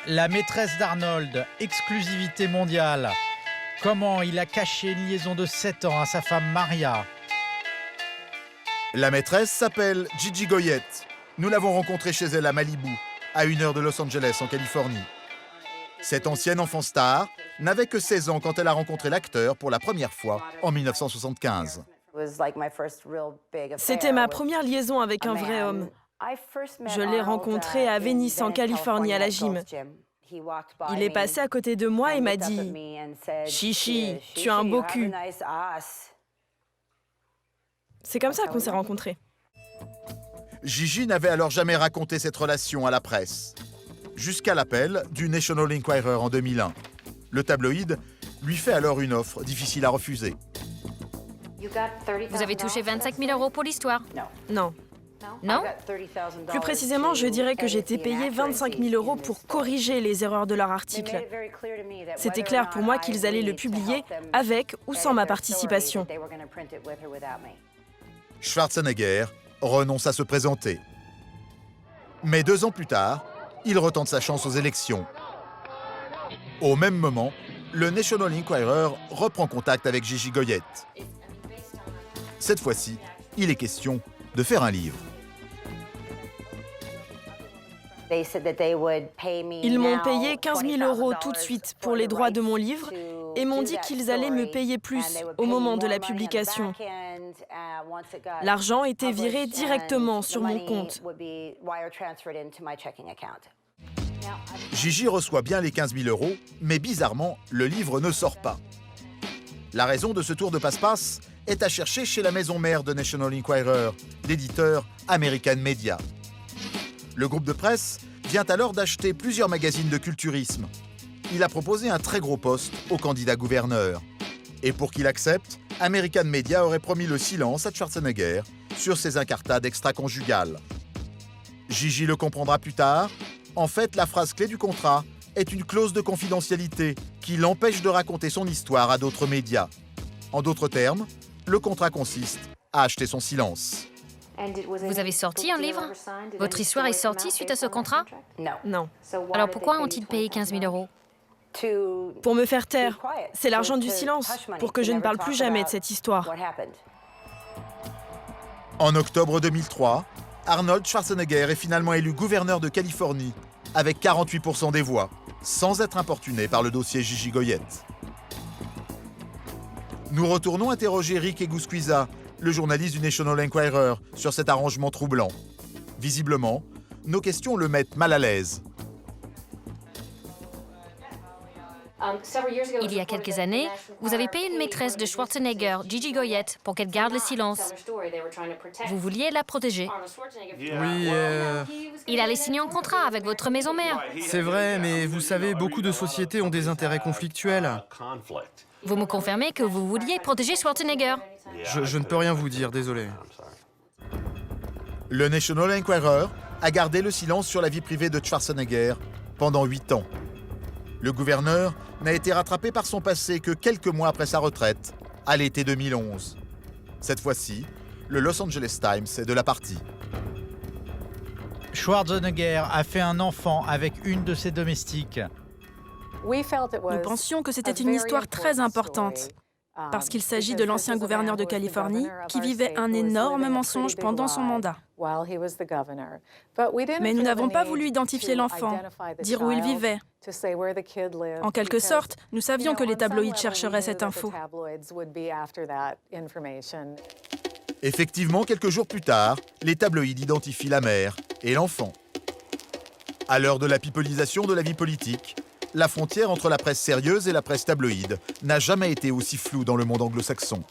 La maîtresse d'Arnold, exclusivité mondiale. Comment il a caché une liaison de 7 ans à sa femme Maria. La maîtresse s'appelle Gigi Goyette. Nous l'avons rencontrée chez elle à Malibu, à 1 heure de Los Angeles, en Californie. Cette ancienne enfant star n'avait que 16 ans quand elle a rencontré l'acteur pour la première fois en 1975. C'était ma première liaison avec un vrai homme. Je l'ai rencontré à Venice, en Californie, à la gym. Il est passé à côté de moi et m'a dit « Chichi, tu as un beau cul ». C'est comme ça qu'on s'est rencontrés. Gigi n'avait alors jamais raconté cette relation à la presse. Jusqu'à l'appel du National Enquirer en 2001. Le tabloïd lui fait alors une offre difficile à refuser. Vous avez touché 25 000 € pour l'histoire? Non. Non? Plus précisément, je dirais que j'ai été payé 25 000 € pour corriger les erreurs de leur article. C'était clair pour moi qu'ils allaient le publier avec ou sans ma participation. Schwarzenegger renonce à se présenter. Mais 2 ans plus tard, il retente sa chance aux élections. Au même moment, le National Enquirer reprend contact avec Gigi Goyette. Cette fois-ci, il est question de faire un livre. Ils m'ont payé 15 000 € tout de suite pour les droits de mon livre et m'ont dit qu'ils allaient me payer plus au moment de la publication. L'argent était viré directement sur mon compte. Gigi reçoit bien les 15 000 €, mais bizarrement, le livre ne sort pas. La raison de ce tour de passe-passe est à chercher chez la maison mère de National Enquirer, l'éditeur American Media. Le groupe de presse vient alors d'acheter plusieurs magazines de culturisme. Il a proposé un très gros poste au candidat gouverneur. Et pour qu'il accepte, American Media aurait promis le silence à Schwarzenegger sur ses incartades extra-conjugales. Gigi le comprendra plus tard. En fait, la phrase clé du contrat est une clause de confidentialité qui l'empêche de raconter son histoire à d'autres médias. En d'autres termes, le contrat consiste à acheter son silence. Vous avez sorti un livre? Votre histoire est sortie suite à ce contrat? Non. Alors pourquoi ont-ils payé 15 000 €? Pour me faire taire. C'est l'argent du silence, pour que je ne parle plus jamais de cette histoire. En octobre 2003, Arnold Schwarzenegger est finalement élu gouverneur de Californie avec 48% des voix, sans être importuné par le dossier Gigi Goyette. Nous retournons interroger Rick Egusquiza, le journaliste du National Enquirer, sur cet arrangement troublant. Visiblement, nos questions le mettent mal à l'aise. Il y a quelques années, vous avez payé une maîtresse de Schwarzenegger, Gigi Goyette, pour qu'elle garde le silence. Vous vouliez la protéger. Oui, Il allait signer un contrat avec votre maison mère. c'est vrai, mais vous savez, beaucoup de sociétés ont des intérêts conflictuels. Vous me confirmez que vous vouliez protéger Schwarzenegger? Je ne peux rien vous dire, désolé. Le National Enquirer a gardé le silence sur la vie privée de Schwarzenegger pendant 8 ans. Le gouverneur n'a été rattrapé par son passé que quelques mois après sa retraite, à l'été 2011. Cette fois-ci, le Los Angeles Times est de la partie. Schwarzenegger a fait un enfant avec une de ses domestiques. Nous pensions que c'était une histoire très importante, parce qu'il s'agit de l'ancien gouverneur de Californie qui vivait un énorme mensonge pendant son mandat. Mais nous n'avons pas voulu identifier l'enfant, dire où il vivait. En quelque sorte, nous savions que les tabloïds chercheraient cette info. Effectivement, quelques jours plus tard, les tabloïds identifient la mère et l'enfant. À l'heure de la pipolisation de la vie politique, la frontière entre la presse sérieuse et la presse tabloïde n'a jamais été aussi floue dans le monde anglo-saxon.